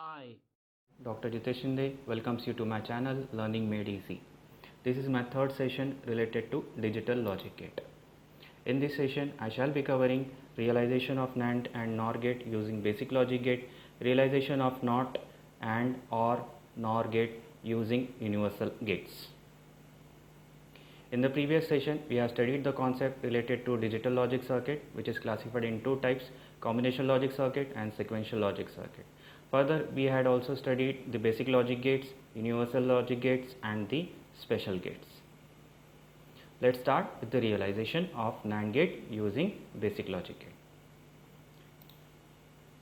Hi, Dr. Jitesh Shinde welcomes you to my channel Learning Made Easy. This is my third session related to digital logic gate. In this session, I shall be covering realization of NAND and NOR gate using basic logic gate, realization of NOT and or NOR gate using universal gates. In the previous session, we have studied the concept related to digital logic circuit, which is classified in two types, combination logic circuit and sequential logic circuit. Further, we had also studied the basic logic gates, universal logic gates and the special gates. Let's start with the realization of NAND gate using basic logic gate.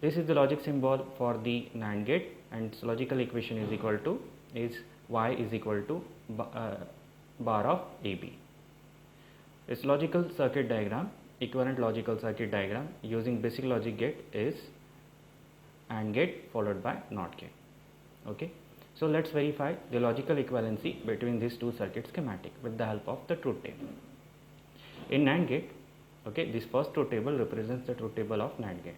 This is the logic symbol for the NAND gate, and its logical equation is equal to y is equal to bar of AB. Its logical circuit diagram, equivalent logical circuit diagram using basic logic gate is AND gate followed by NOT gate. Okay, so let's verify the logical equivalency between these two circuit schematic with the help of the truth table. In NAND gate, okay, this first truth table represents the truth table of NAND gate.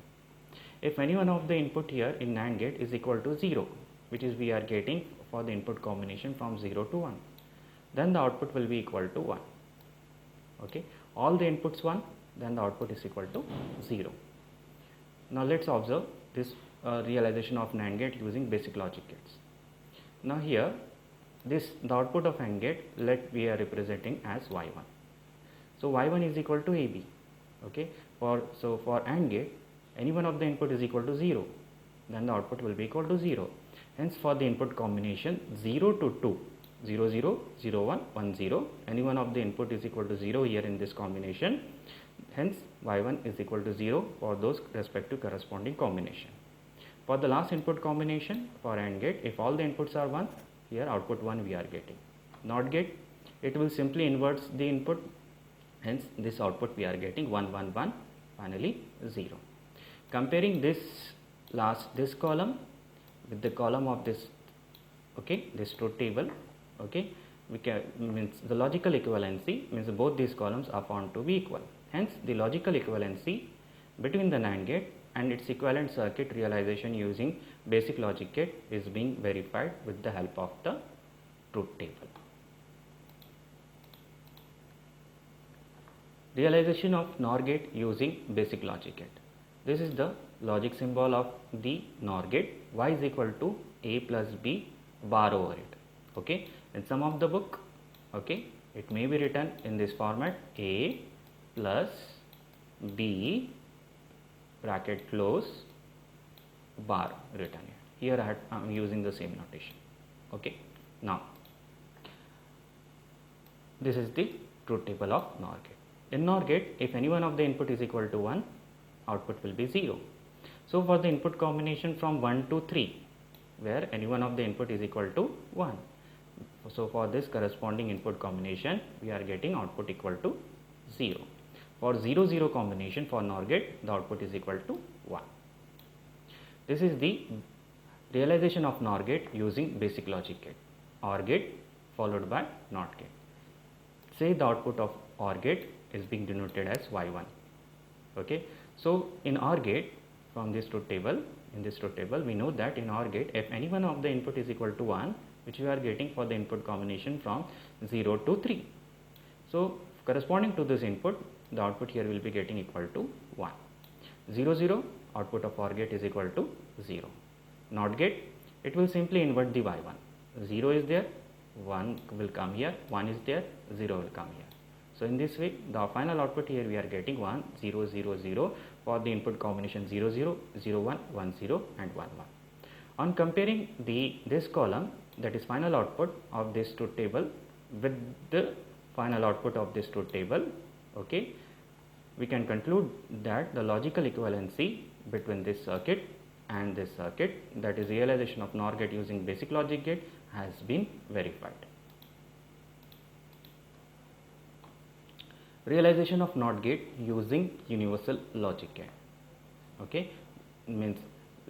If any one of the input here in NAND gate is equal to 0, which is we are getting for the input combination from 0 to 1, then the output will be equal to 1. Okay, all the inputs 1, then the output is equal to 0. Now let's observe this realization of NAND gate using basic logic gates. Now here the output of AND gate we are representing as y1. So y1 is equal to AB. Okay, for AND gate, any one of the input is equal to 0, then the output will be equal to 0. Hence for the input combination 0 to 2, 0 0 0 1 1 0, any one of the input is equal to 0 here in this combination, hence y1 is equal to 0 for those respective corresponding combination. For the last input combination for AND gate, if all the inputs are 1, here output 1 we are getting. NOT gate, it will simply inverts the input, hence this output we are getting 1 1 1, finally 0. Comparing this column with the column of this, okay, this truth table, okay, we can means the logical equivalency means both these columns are found to be equal. Hence the logical equivalency between the NAND gate and its equivalent circuit realization using basic logic gate is being verified with the help of the truth table. Realization of NOR gate using basic logic gate. This is the logic symbol of the NOR gate. Y is equal to A plus B bar over it. Okay, in some of the book, okay, it may be written in this format, A plus B bracket close bar written here. Here I am using the same notation. Okay, now this is the truth table of NOR gate. In NOR gate, if any one of the input is equal to 1, output will be 0. So for the input combination from 1 to 3, where any one of the input is equal to 1, so for this corresponding input combination we are getting output equal to 0. For 0 0 combination for NOR gate, the output is equal to 1. This is the realization of NOR gate using basic logic gate. OR gate followed by NOT gate. Say the output of OR gate is being denoted as y1. Okay, so in OR gate, from this truth table, in this truth table we know that in OR gate, if any one of the input is equal to 1, which we are getting for the input combination from 0 to 3, so corresponding to this input, the output here will be getting equal to 1. 0 0, output of OR gate is equal to 0. NOT gate, it will simply invert the y1. 0 is there, 1 will come here, 1 is there, 0 will come here. So in this way, the final output here we are getting 1 0 0 0 for the input combination 0 0 0 1 1 0 and 1 1. On comparing this column, that is final output of this truth table with the final output of this truth table, okay, we can conclude that the logical equivalency between this circuit and this circuit, that is realization of NOR gate using basic logic gate, has been verified. Realization of NOT gate using universal logic gate. Okay, means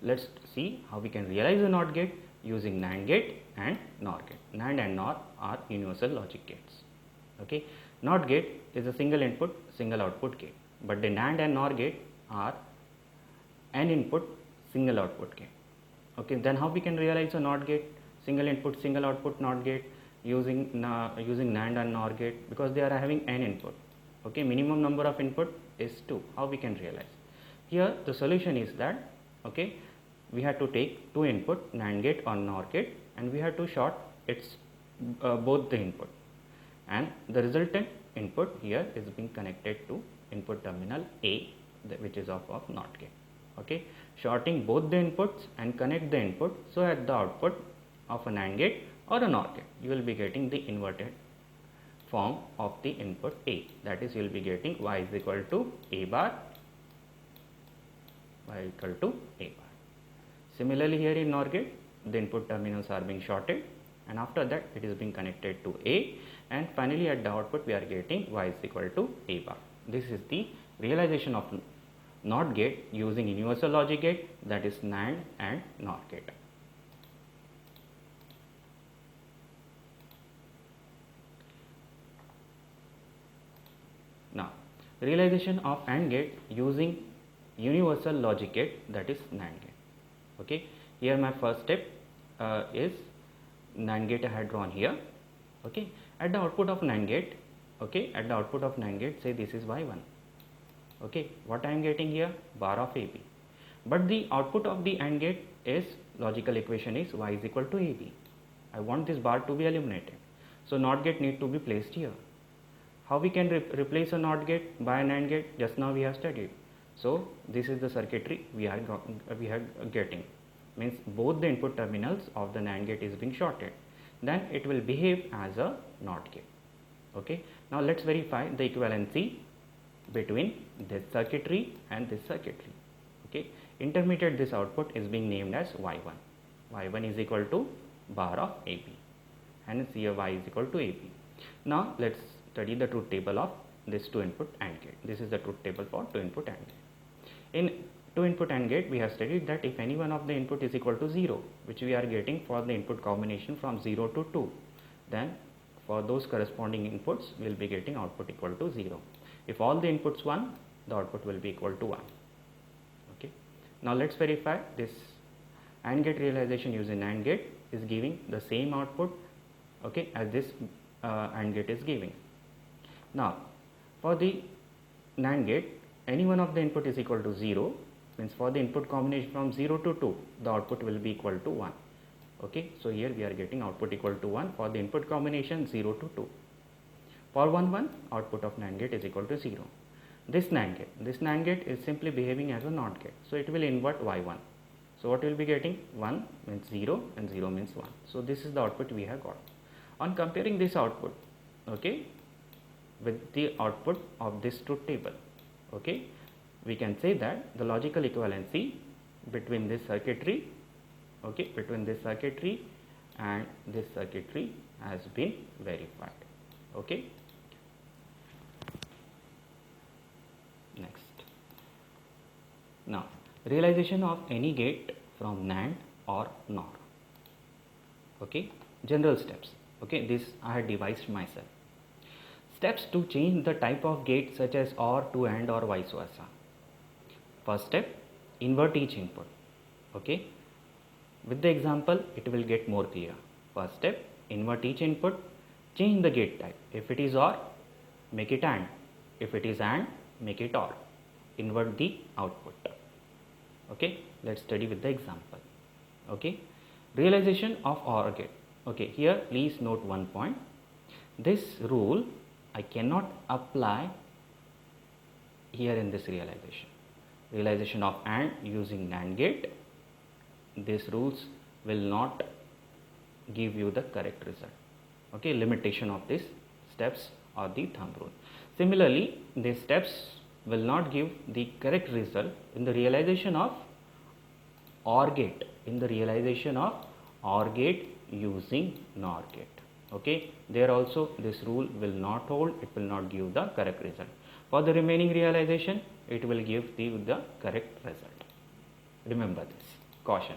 let's see how we can realize a NOT gate using NAND gate and NOR gate. NAND and NOR are universal logic gates. Okay, NOT gate is a single input, single output gate, but the NAND and NOR gate are n input, single output gate. Okay, then how we can realize a NOT gate, single input single output NOT gate using NAND and NOR gate, because they are having n input. Okay, minimum number of input is 2. How we can realize? Here the solution is that, okay, we have to take 2 input NAND gate or NOR gate and we have to short its both the input, and the resultant input here is being connected to input terminal A, which is of NOT gate. Okay, shorting both the inputs and connect the input, so at the output of a NAND gate or a NOR gate you will be getting the inverted form of the input A, that is you will be getting y is equal to A bar, y equal to A bar. Similarly, here in NOR gate the input terminals are being shorted and after that it is being connected to A, and finally at the output we are getting y is equal to A bar. This is the realization of NOT gate using universal logic gate, that is NAND and NOR gate. Now, realization of AND gate using universal logic gate, that is NAND gate. Okay, here my first step is NAND gate I had drawn here. Okay, at the output of NAND gate, okay, at the output of NAND gate, say this is y1. Okay, what I am getting here? Bar of AB. But the output of the AND gate is, logical equation is y is equal to AB. I want this bar to be eliminated. So NOT gate need to be placed here. How we can replace a NOT gate by an AND gate? Just now we have studied. So this is the circuitry we are getting. Means both the input terminals of the NAND gate is being shorted. Then it will behave as a NOT gate. Okay. Now let's verify the equivalency between this circuitry and this circuitry. Okay, intermediate this output is being named as y1. y1 is equal to bar of AB, hence here y is equal to AB. Now let's study the truth table of this 2 input AND gate. This is the truth table for 2 input AND gate. In 2 input AND gate we have studied that if any one of the input is equal to 0, which we are getting for the input combination from 0 to 2, then for those corresponding inputs we will be getting output equal to 0. If all the inputs 1, the output will be equal to 1. Okay. Now let's verify this AND gate realization using NAND gate is giving the same output, okay, as this AND gate is giving. Now for the NAND gate, any one of the input is equal to 0, means for the input combination from 0 to 2, the output will be equal to 1. Okay, so here we are getting output equal to 1 for the input combination 0 to 2. For 1 1, output of NAND gate is equal to 0. This NAND gate is simply behaving as a NOT gate, so it will invert y1. So what we will be getting? 1 means 0 and 0 means 1. So this is the output we have got. On comparing this output, okay, with the output of this truth table, okay, we can say that the logical equivalency between this circuitry, okay, between this circuitry and this circuitry has been verified. Okay. Next. Now, realization of any gate from NAND or NOR. Okay, general steps. Okay, this I had devised myself. Steps to change the type of gate such as OR to AND or vice versa. First step, invert each input. Okay, with the example it will get more clear. First step, invert each input, change the gate type. If it is OR, make it AND. If it is AND, make it OR. Invert the output. Okay, let's study with the example. Okay, realization of OR gate. Okay, here please note one point. This rule I cannot apply here in this realization. Realization of AND using NAND gate, these rules will not give you the correct result. Okay, limitation of these steps or the thumb rule. Similarly, these steps will not give the correct result in the realization of OR gate, in the realization of OR gate using NOR gate. Okay, there also this rule will not hold, it will not give the correct result. For the remaining realization, it will give the correct result. Remember this, caution.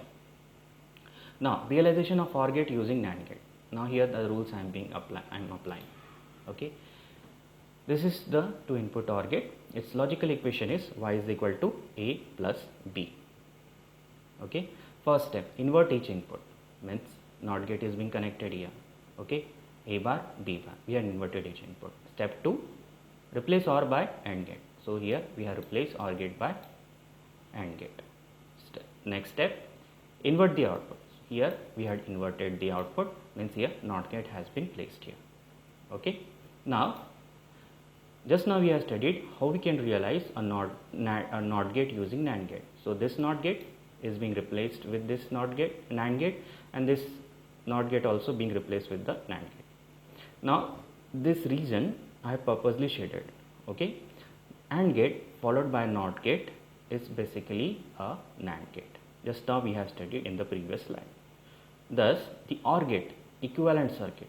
Now, realization of OR gate using NAND gate. Now here the rules I am applying. Okay, this is the 2 input OR gate. Its logical equation is y is equal to a plus b. Okay, First step, invert each input, means NOT gate is being connected here. Okay, A bar, B bar, we have inverted each input. Step 2, replace OR by AND gate. So here we have replaced OR gate by AND gate. Next step, invert the output. Here we had inverted the output, means here NOT gate has been placed here. Okay, now just now we have studied how we can realize a NOT gate using NAND gate. So this NOT gate is being replaced with this NAND gate, and this NOT gate also being replaced with the NAND gate. Now this region I have purposely shaded. Okay, AND gate followed by NOT gate is basically a NAND gate. Just now we have studied in the previous slide. Thus the OR gate equivalent circuit,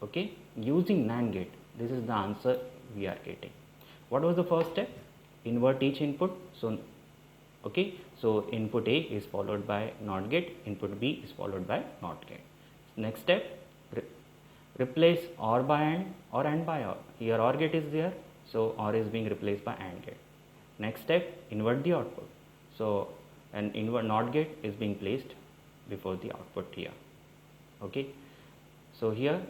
okay, using NAND gate, this is the answer we are getting. What was the first step? Invert each input. So okay, so input A is followed by NOT gate, input B is followed by NOT gate. Next step, replace OR by AND or AND by OR. Here OR gate is there, so OR is being replaced by AND gate. Next step, invert the output. So an NOT gate is being placed before the output here. Okay, so here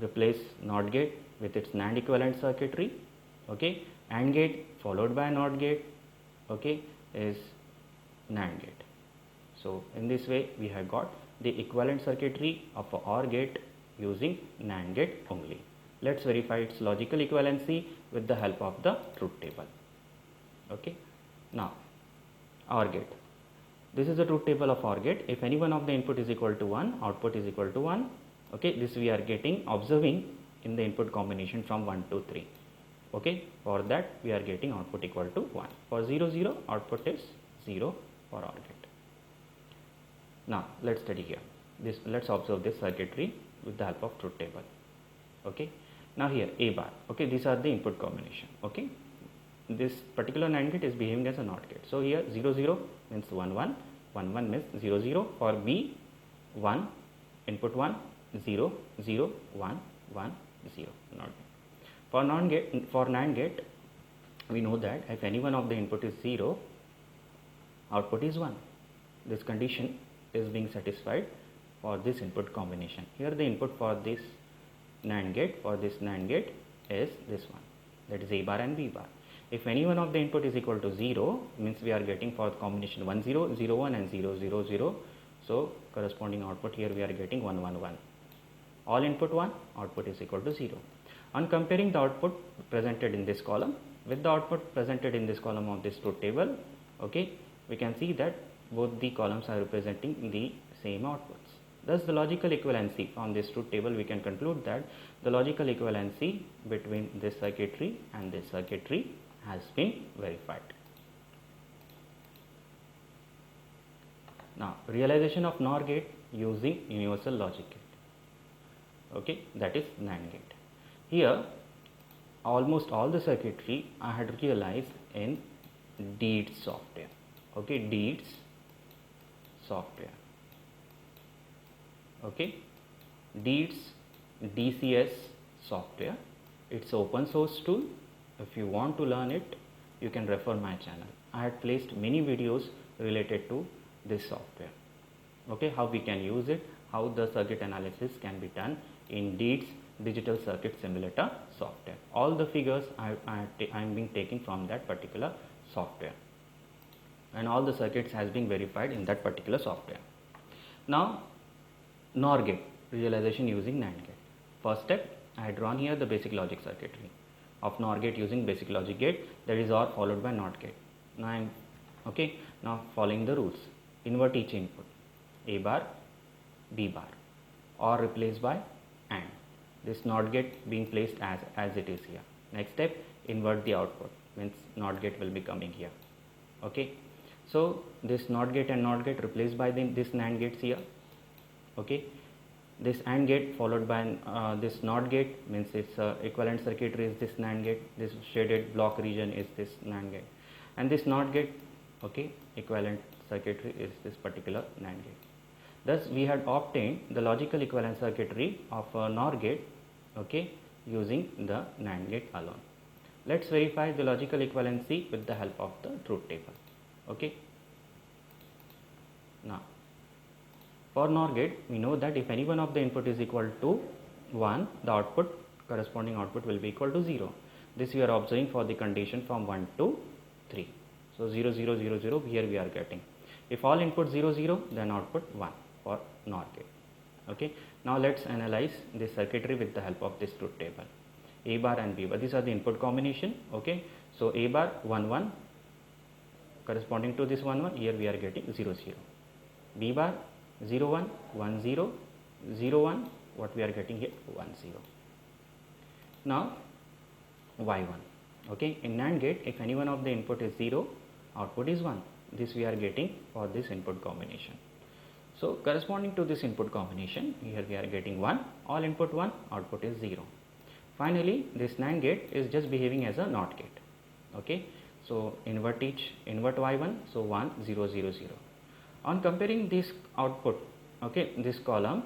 replace NOT gate with its NAND equivalent circuitry. Okay, AND gate followed by NOT gate, okay, is NAND gate. So in this way we have got the equivalent circuitry of a OR gate using NAND gate only. Let's verify its logical equivalency with the help of the truth table. Okay, now OR gate. This is the truth table of OR gate. If any one of the input is equal to 1, output is equal to 1. Okay, this we are getting observing in the input combination from 1 to 3. Okay, for that we are getting output equal to 1. For 0 0, output is 0 for OR gate. Now let's study here. Let's observe this circuitry with the help of truth table. Okay, now here A bar. Okay, these are the input combination. Okay, this particular NAND gate is behaving as a NOT gate. So here 0 0 means 1 1, 1 1 means 0 0. For B, 1, input 1, 0 0 1 1 0, NOT gate. For NAND gate, we know that if any one of the input is 0, output is 1. This condition is being satisfied for this input combination. Here the input for this NAND gate is this one, that is A bar and B bar. If any one of the input is equal to 0, means we are getting for combination 1 0 0 1 and 0 0 0. So corresponding output here we are getting 1 1 1. All input 1, output is equal to 0. On comparing the output presented in this column with the output presented in this column of this truth table, okay, we can see that both the columns are representing the same outputs. Thus the logical equivalency from this truth table, we can conclude that the logical equivalency between this circuitry and this circuitry has been verified. Now realization of NOR gate using universal logic gate, okay, that is NAND gate. Here almost all the circuitry I had realized in DEEDS software. Okay, DEEDS software. Okay, DEEDS DCS software. It's open source tool. If you want to learn it, you can refer my channel. I had placed many videos related to this software. Okay, how we can use it, how the circuit analysis can be done in DEEDS digital circuit simulator software. All the figures I am being taken from that particular software, and all the circuits has been verified in that particular software. Now NOR gate realization using NAND gate. First step, I had drawn here the basic logic circuitry of NOR gate using basic logic gate, that is OR followed by NOT gate. Now I am now following the rules. Invert each input, A bar, B bar, OR replaced by AND. This NOT gate being placed as it is here. Next step, invert the output, means NOT gate will be coming here. Okay, so this NOT gate and NOT gate replaced by this NAND gates here. Okay, this AND gate followed by this NOT gate, means its equivalent circuitry is this NAND gate. This shaded block region is this NAND gate, and this NOT gate, okay, equivalent circuitry is this particular NAND gate. Thus we had obtained the logical equivalent circuitry of a NOR gate, okay, using the NAND gate alone. Let's verify the logical equivalency with the help of the truth table. Okay, Now for NOR gate, we know that if any one of the input is equal to 1, the output, corresponding output will be equal to 0. This we are observing for the condition from 1 to 3. So 0 0 0 0 here we are getting. If all input 0 0, then output 1 for NOR gate. Okay. Now let's analyze this circuitry with the help of this truth table. A bar and B bar, these are the input combination. Okay. So A bar 1 1, corresponding to this 1 1, here we are getting 0 0. B bar 0 1 1 0 0 1, what we are getting here 1 0. Now Y1. Okay, in NAND gate, if any one of the input is 0, output is 1. This we are getting for this input combination. So corresponding to this input combination, here we are getting 1, all input 1, output is 0. Finally, this NAND gate is just behaving as a NOT gate. Okay, so invert Y1, so 1 0 0 0. On comparing this output, okay, this column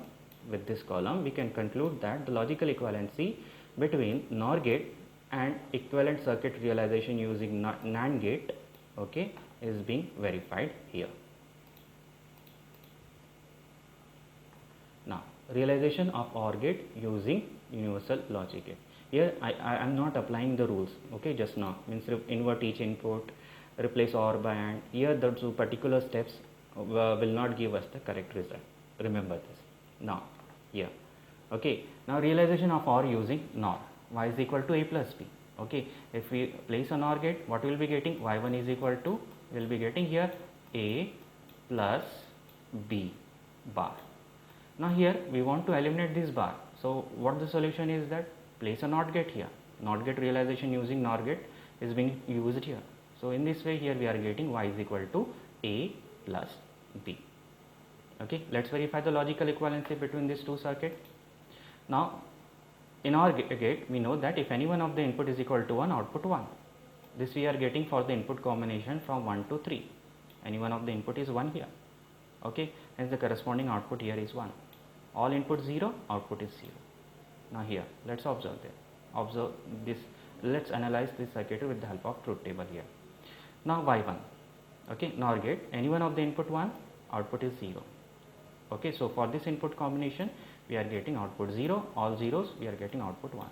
with this column, we can conclude that the logical equivalency between NOR gate and equivalent circuit realization using NAND gate, okay, is being verified here. Now realization of OR gate using universal logic gate. Here I am not applying the rules, okay, just now, means invert each input, replace OR by AND. Here the two particular steps will not give us the correct result. Remember this. Now here, okay, now realization of OR using NOR. Y is equal to A plus B. Okay, if we place a NOR gate, what we will be getting? Y1 is equal to, we will be getting here A plus B bar. Now here we want to eliminate this bar. So what the solution is that place a NOT gate here. NOT gate realization using NOR gate is being used here. So in this way, here we are getting Y is equal to A plus B. Okay, let's verify the logical equivalency between these two circuits. Now in OR gate, we know that if any one of the input is equal to 1, output 1. This we are getting for the input combination from 1 to 3. Any one of the input is 1 here. Okay, hence the corresponding output here is 1. All input 0, output is 0. Now here, let's observe this. Let's analyze this circuit with the help of truth table here. Now Y1, okay, NOR gate, any one of the input 1, output is 0. Okay, so for this input combination, we are getting output 0, all zeros, we are getting output 1.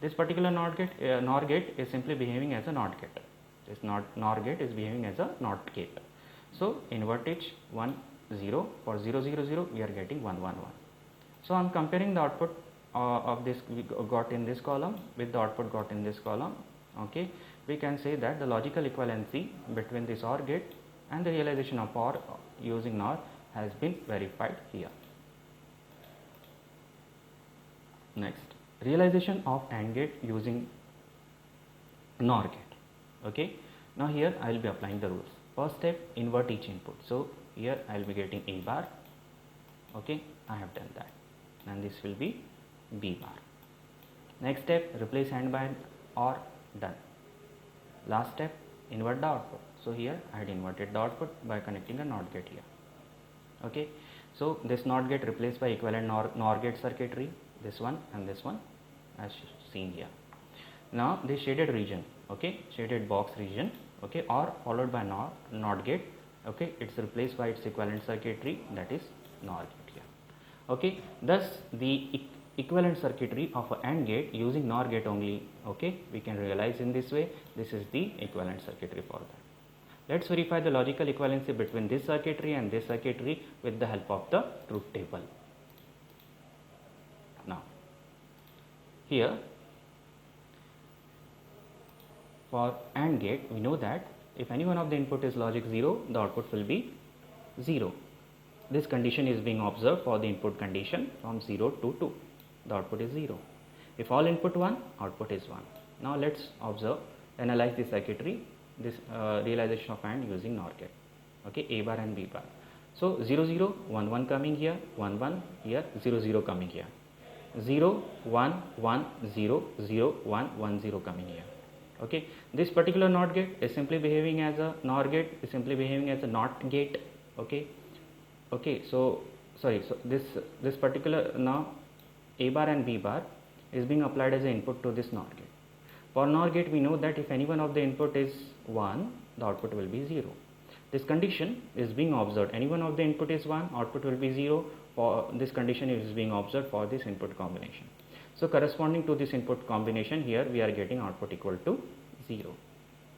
This particular NOR gate is simply behaving as a NOT gate. This NOR gate is behaving as a NOT gate. So invert it 1 0, for 0 0 0, we are getting 1 1 1. So on comparing the output of this we got in this column with the output got in this column, okay, we can say that the logical equivalency between this OR gate and the realization of OR using NOR has been verified here. Next, realization of AND gate using NOR gate. Okay, now here I will be applying the rules. First step, invert each input. So here I will be getting A bar. Okay, I have done that, and this will be B bar. Next step, replace AND by OR, done. Last step, invert the output. So here I had inverted the output by connecting a NOT gate here. Okay, so this NOT gate replaced by equivalent NOR gate circuitry, this one and this one as seen here. Now this shaded region, okay, shaded box region, okay, or followed by NOT gate, okay, it's replaced by its equivalent circuitry, that is NOR gate here. Okay, thus the equivalent circuitry of an AND gate using NOR gate only, okay, we can realize in this way. This is the equivalent circuitry for that. Let's verify the logical equivalency between this circuitry and this circuitry with the help of the truth table. Now here for AND gate, we know that if any one of the input is logic 0, the output will be 0. This condition is being observed for the input condition from 0 to 2. The output is 0. If all input 1, output is 1. Now let's analyze the circuitry, this realization of AND using NOR gate. Okay, A bar and B bar. So 0 0 1 1 coming here, 1 1 here, 0 0 coming here, 0 1 1 0 0 1 1 0 coming here. Okay, this particular NOT gate is simply behaving as a NOR gate, is simply behaving as a NOT gate. Okay, okay, so sorry, so this particular now A bar and B bar is being applied as an input to this NOR gate. For NOR gate, we know that if any one of the input is 1, the output will be 0. This condition is being observed. Any one of the input is 1, output will be 0. For this condition is being observed for this input combination. So corresponding to this input combination, here we are getting output equal to 0.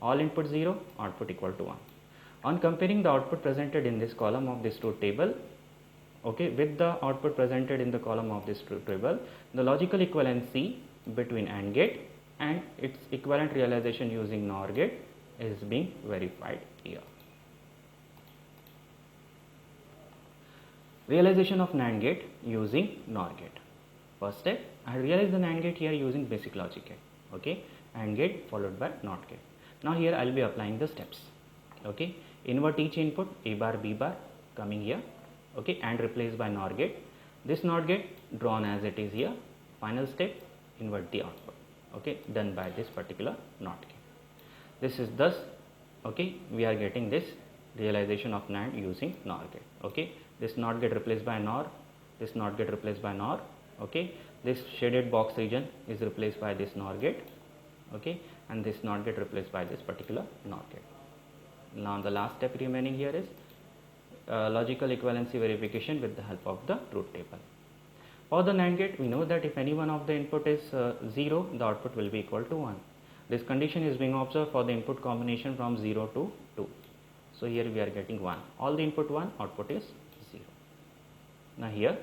All input 0, output equal to 1. On comparing the output presented in this column of this truth table, okay, with the output presented in the column of this truth table, the logical equivalency between AND gate and its equivalent realization using NOR gate is being verified here. Realization of NAND gate using NOR gate. First step, I realize the NAND gate here using basic logic gate. Okay, AND gate followed by NOT gate. Now here I will be applying the steps. Okay, invert each input A bar B bar coming here. Okay, and replaced by NOR gate. This NOR gate drawn as it is here. Final step, invert the output. Okay, done by this particular NOT gate. This is thus, okay, we are getting this realization of NAND using NOR gate. Okay, this NOT gate replaced by NOR, this NOT gate replaced by NOR. Okay, this shaded box region is replaced by this NOR gate. Okay, and this NOT gate replaced by this particular NOT gate. Now the last step remaining here is logical equivalency verification with the help of the truth table. For the NAND gate, we know that if any one of the input is 0, the output will be equal to 1. This condition is being observed for the input combination from 0 to 2. So here we are getting 1. All the input 1, output is 0. Now here,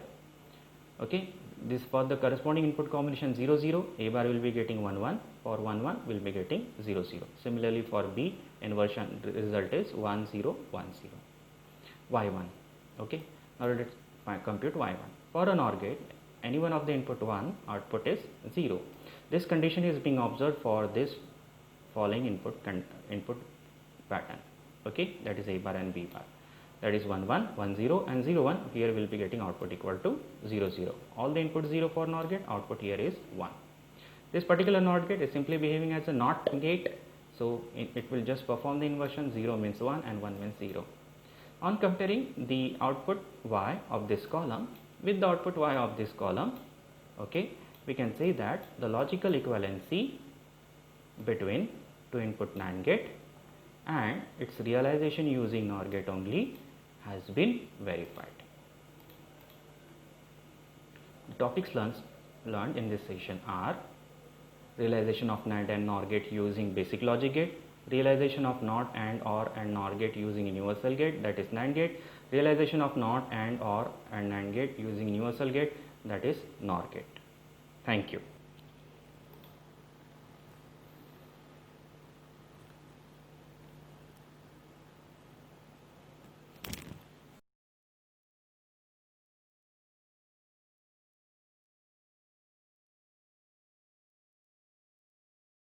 okay, this for the corresponding input combination 0 0, A bar will be getting 1 1. For 1 1, we will be getting 0 0. Similarly for B, inversion result is 1 0 1 0. Y1. Okay, now let us compute Y1. For a NOR gate, any one of the input 1, output is 0. This condition is being observed for this following input pattern. Okay, that is A bar and B bar. That is 1 1 1 0 and 0 1. Here we will be getting output equal to 0 0. All the input 0 for NOR gate, output here is 1. This particular NOT gate is simply behaving as a NOT gate. So it will just perform the inversion. 0 means 1 and 1 means 0. On comparing the output Y of this column with the output Y of this column, okay, we can say that the logical equivalency between two input NAND gate and its realization using NOR gate only has been verified. The topics learned in this session are realization of NAND and NOR gate using basic logic gate, realization of NOT and OR and NOR gate using universal gate, that is NAND gate, realization of NOT and OR and NAND gate using universal gate, that is NOR gate. Thank you.